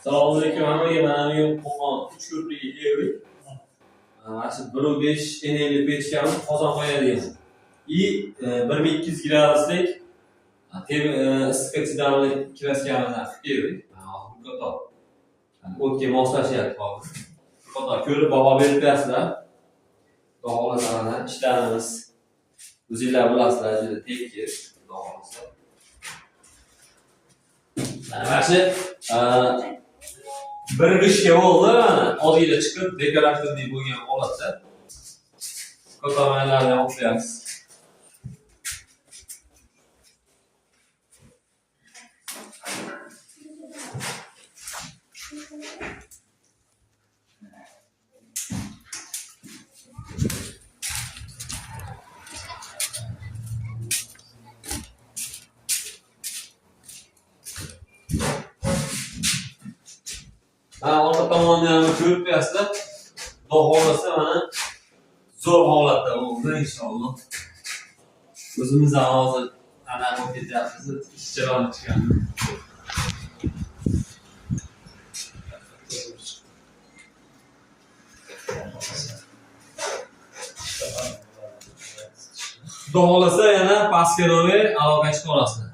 Assalomu alaykum. Mana men Qo'qon 3 ko'prikka keldik. Mana shu 1.5 eneli pechkani qozon qo'yadigan. И 1200 graduslik issiqchilarni kiraskamini qilib keldik. O'tga moslashyapti hozir. Xudo ko'rib baho berib bersizlar. Xudo xohlasa ishlarimiz o'zingizlar bilasizlar, juda tekis. Xudo xohlasa. Mana shu bir g'ishga bo'ldi, mana ozgina chiqib dekorativniy bo'lgan holatda. Ko'tamaylarni o'qiyapsiz. Orqa tomonda ham ko'rib bersizlar. Xudo xohlasa mana zo'r holatda bo'ldi inshaalloh. O'zimiz ham hozir ana bo'lib ketyapmiz, ishchilarni chiqamiz. Xudo xohlasa yana pastga aloqa chiqib olasizlar.